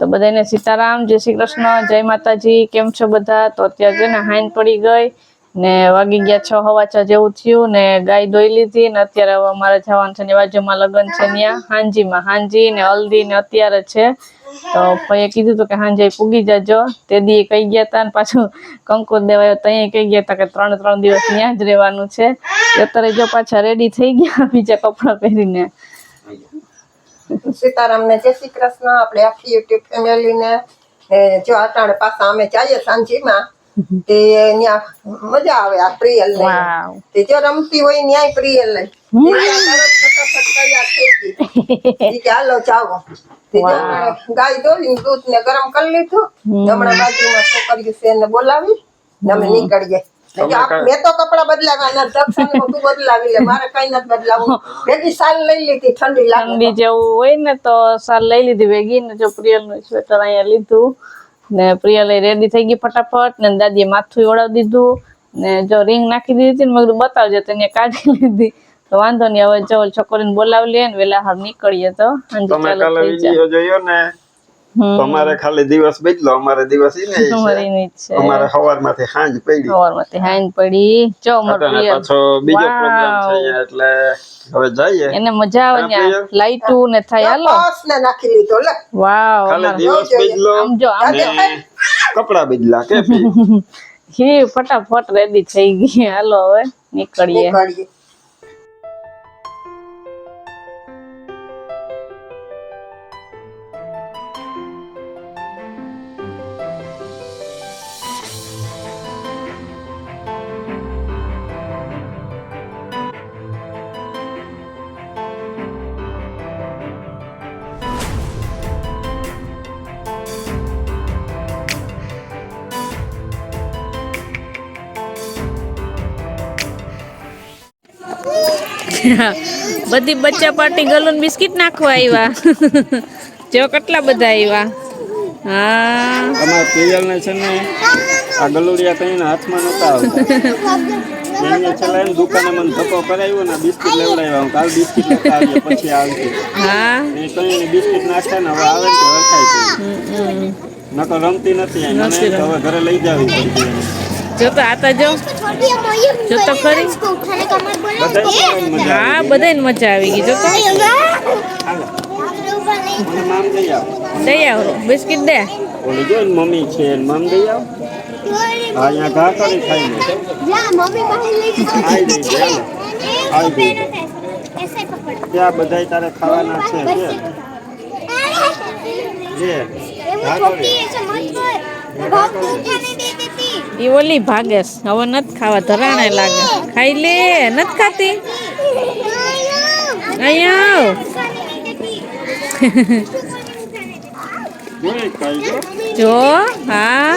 તો બધાને સીતારામ, જય શ્રી કૃષ્ણ, જય માતાજી। કેમ છો બધા? તો અત્યારે છે ને હાઈન પડી ગઈ ને વાગી ગયા 6 સવા 6 જેવું થયું ને ગાય દોઈ લીધી ને અત્યારે હવે અમારે જવાનું છે ને બાજુમાં લગ્ન છે ત્યાં હાંજી ને હલ્દી ને અત્યારે છે। તો ભાઈએ કીધું હતું કે હાંજે પૂગી જાજો, તે દી કહી ગયા હતા ને પાછું કંકોર દેવાયો તો અહીંયા કહી ગયા હતા કે 3 દિવસ ત્યાં જ રહેવાનું છે। અત્યારે જો પાછા રેડી થઈ ગયા બીજા કપડાં પહેરીને। सीताराम ने जय श्री कृष्ण अपने आखी यूट्यूब फैमिली ने जो आटाण पासा में चाहिए सांझी में ते न्या मजा आवे आ प्रियल ने ते जो रमती होय न्याय प्रियल ने फटाफट तैयार થઈ ગઈ કે હાલો જાવો તે ગાય દોઈને દૂધ ને ગરમ કરી લીધું હમણાં બાજુમાં છોકરીઓ છે ને બોલાવી ને અમે નીકળીએ। मैं तो कपड़ा बदलावा दक्षिण मोटू बदलावी ले मारे कई न बदलावू बेगी साल लई लीधी ठंडी लागे ठंडी जेवू होय ने तो साल लई लीधी बेगी ने जो प्रियल નું સ્વેટર અહીંયા લીધું ને પ્રિયલ રેડી થઈ ગઈ ફટાફટ ને દાદીએ માથું ઓળાવી દીધું ને જો રિંગ નાખી દીધી હતી ને મેં કીધું બતાવજો તો એને કાઢી લીધી તો વાંધો નહીં હવે જો છોકરીને બોલાવી લે ને વેલા હાર નીકળીએ તો તમે કાલે વિડિયો જોયો ને તમારે ખાલી દિવસ બદલો અમારે દિવસ ઈ નહીં છે અમારે સવારમાંથી સાંજ પડી જો અમાર પ્રિય પાછો બીજો પ્રોગ્રામ છે અહીંયા એટલે હવે જઈએ એને મજા આવે ત્યાં લાઈટુ ને થાય હાલો બસ ને નાખી લીધો લે વાવ ખાલી દિવસ બદલો આમ જો કપડા બદલા કે હી ફટાફટ રેડી થઈ ગઈ હાલો હવે નીકળીએ। બધી બચ્ચા પાર્ટી ગલુન બિસ્કિટ નાખવા આવ્યા જો કેટલા બધા આવ્યા। હા અમાર પ્રિયલ ને છે ને આ ગલુડિયા કઈના હાથમાં નતા આવતા એને ચલા એમ દુકાને મને ધક્કો કરાવ્યો ને બિસ્કિટ લેવડાવ્યા હું કાલ બિસ્કિટ લેતા આવ્યો પછી આવતી હા એ કઈ બિસ્કિટ નાખતા ને હવે આવે તો વરખાય છે નકો રમતી નથી એને હવે ઘરે લઈ જાવી પડી જો તો આતા જો તો ખરી હા બધાને મજા આવી ગઈ જો તો મામ દઈ આવો બિસ્કિટ દે ઓલી જો મમ્મી છે મામ દઈ આવ હા અહીંયા ઘા કરી ખાઈ લે જા મમ્મી બહાર લઈ આવી ત્યાં બધાય તારે ખાવાના છે જે ઈ ઓલી ભાગેસ હવે નત ખાવા ધરાણે લાગે ખાઈ લે નત ખાતી અહીંયા જો હા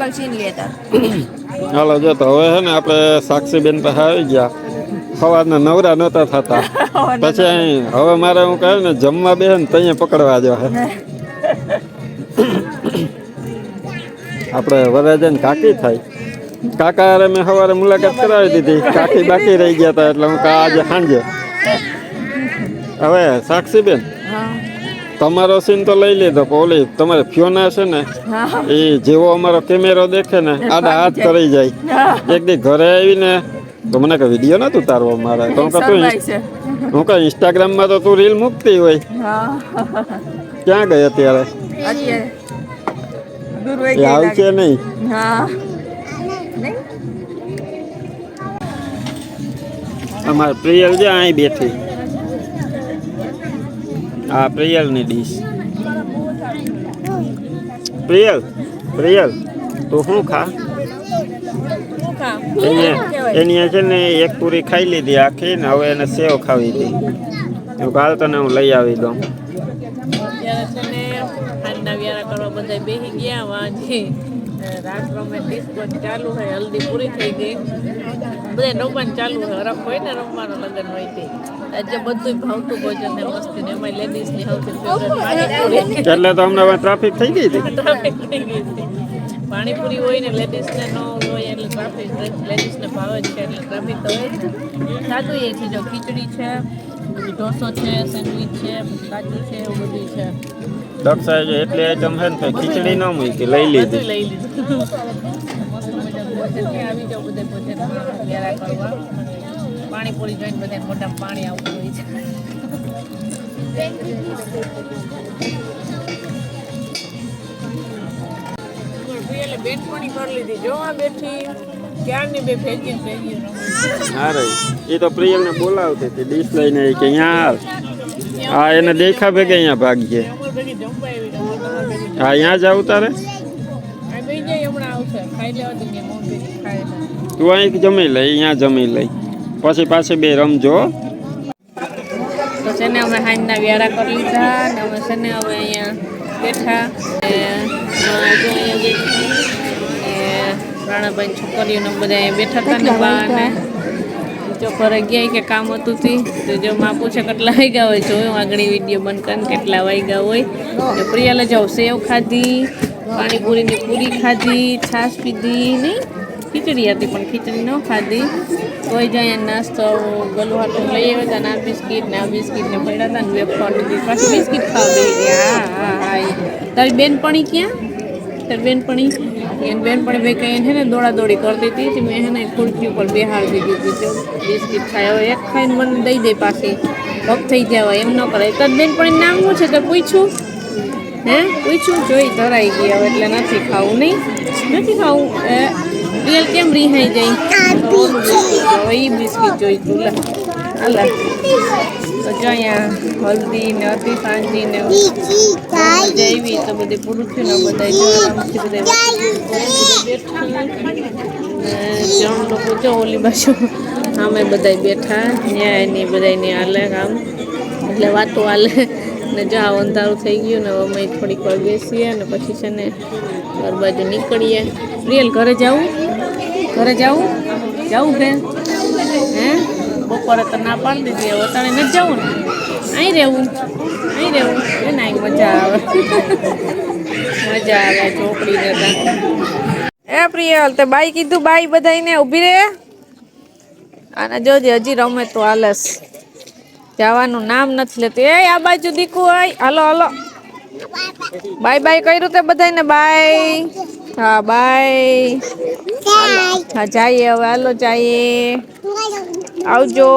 બોટલ છીન લેતા. હાલો જો તો હવે હે ને આપણે સાક્ષીબેન પાસે આવી ગયા. સવારના નવરા નહોતા થતા પછી અહીં હવે મારે હું કહે ને જમવા બેસે ને ત્યાં પકડવા જો હે આપણે વરાજાને કાકી થાય. કાકા હારે મેં સવારે મુલાકાત કરાવી દીધી. કાકી બાકી રહી ગયા હતા એટલે હું આજે સાંજે. હવે સાક્ષીબેન તમારો સીન તો લઈ લીધો પણ ઓલી તમારે ફિયોના છે ને એ જેવો અમારો કેમેરો દેખે ને આડા હાથ કરી જાય. એક દી ઘરે આવીને તો મને કે વિડીયો નતું ઉતારવો મારે તો હું કઈ ઇન્સ્ટાગ્રામમાં તો તું રીલ મૂકતી હોય. ક્યાં ગઈ અત્યારે? એ આવશે નહીં. અમારે પ્રિયલ છે અહીં બેઠી. આ પ્રિયલની ડીશ. પ્રિયલ તું શું ખા? એની છે ને એક પૂરી ખાઈ લીધી આખી ને હવે એને સેવ ખાવી હતી. કાલ તને હું લઈ આવી દઉં. અત્યારે છે ને હાલના વ્યારા કરવા બધા બેસી ગયા. વાંચી રાત રોમેન્ટિક ચાલુ હોય. હલ્દી પૂરી થઈ ગઈ. બધા રમવાનું ચાલુ હોય. હરખ હોય ને રમવાનું લગ્ન હોય તે આજે બધું ભાવતું ભોજન ને મસ્તી ને એમાં લેડીઝ ની સૌથી ફેવરેટ પાણીપુરી. એટલે તો અમને ટ્રાફિક થઈ ગઈ હતી. ટ્રાફિક થઈ ગઈ હતી. પાણીપુરી હોય ને લેડીઝ ને ન હોય એટલે ટ્રાફિક. લેડીઝ ને ભાવે જ છે એટલે ટ્રાફિક તો હોય જ. સાદું એ છે જો ખીચડી છે, ઢોસો છે, સેન્ડવીચ છે, કાચું છે, એવું બધું છે. દક્ષાએ જો એટલી આઈટમ છે ને તો ખીચડી ન મૂકી લઈ લીધી. લઈ લીધું. મસ્ત મજા ભોજન આવી જાવ બધા ભોજન વ્યારા કરવા. પાણીપુરી જોઈને બધા મોઢામાં પાણી આવતું હોય છે. એટલે બેનપણી કરી લીધી. જોવા બેઠી ક્યારની બે ભેગી ભેગી હા રે એ તો પ્રિયલને બોલાવતી હતી ડીશ લઈને કે અહીંયા હાલ. હા એને દેખા ભેગે અહીંયા ભાગીએ. હા અહીંયા જ આવું તારે. તું અહીં જમી લઈ અહીંયા જમી લઈ પછી પાછી બે રમજો. તો છે ને અમે હાંજના વ્યારા કરી લીધા ને અમે છે ને હવે અહીંયા બેઠા. રાણાભાઈ છોકરીઓને બધા અહીંયા બેઠા હતા ને બાને જો ઘરે ગયા કે કામ હતું તી તો જો માં પૂછે કેટલા વાગ્યા હોય જોયું આગળ વિડીયો બંધ કરીને કેટલા વાગ્યા હોય. તો પ્રિયાલે જાઉં સેવ ખાધી, પાણીપુરીની પૂરી ખાધી, છાશ પીધી નહીં ખીચડી હતી પણ ખીચડી ન ખાધી. તોય જ અહીંયા નાસ્તો ગલું હાટું લઈ આવ્યા હતા ને આ બિસ્કીટ ને પડ્યા હતા ને વેફર લીધી પાછી બિસ્કીટ ખાવા બેસી ગયા. હા તારી બેનપણી ક્યાં? તારી બેનપણી એને બેનપણી ભાઈ કંઈ છે ને દોડાદોડી કરતી હતી. મેં છે ને ખુરશી ઉપર બેહાડી દીધી હતી. બિસ્કીટ ખાય હવે એક ખાઈને મને દઈ દે પાછી ભપ થઈ જાય એમ ન કરે. તારી બેનપણી નામ શું છે? તો પૂછ્યું પૂછ્યું જોઈ ધરાઈ ગઈ હવે એટલે નથી ખાવું. નથી ખાવું. રિયલ કેમ રિહાઈ જાય? એ બિસ્કીટ જોઈ તું હાલ તો જો અહીંયા હલ્દી ને હતી સાંજી ને જઈવી તો બધી પૂરું થયું ને બધા જો આરામથી બધા જણ લોકો જો ઓલી બાજુ આમે બધા બેઠા ન્યાયની બધાની હાલે કામ એટલે વાતો હાલે ને જો આ અંધારું થઈ ગયું ને અમે થોડીક વાર બેસીએ ને પછી છે ને ઘર બાજુ નીકળીએ. રિયલ ઘરે જવું બેન? હે બપોરે તો ના પાડી દીધી હવે તને નથી જવું ને? અહીં રહેવું એને અહીં મજા આવે ચોકડીને. એ પ્રિયલ તે બાઈ કીધું બાઈ બધાને ઊભી રહે અને જોજે હજી રમે તો હાલસ જવાનું નામ નથી લેતું. એ આ બાજુ દીકુ હોય હાલો બાય બાય કર્યું તે બધાને બાય. હા બાય. હા જઈએ હવે હાલો જઈએ આવજો.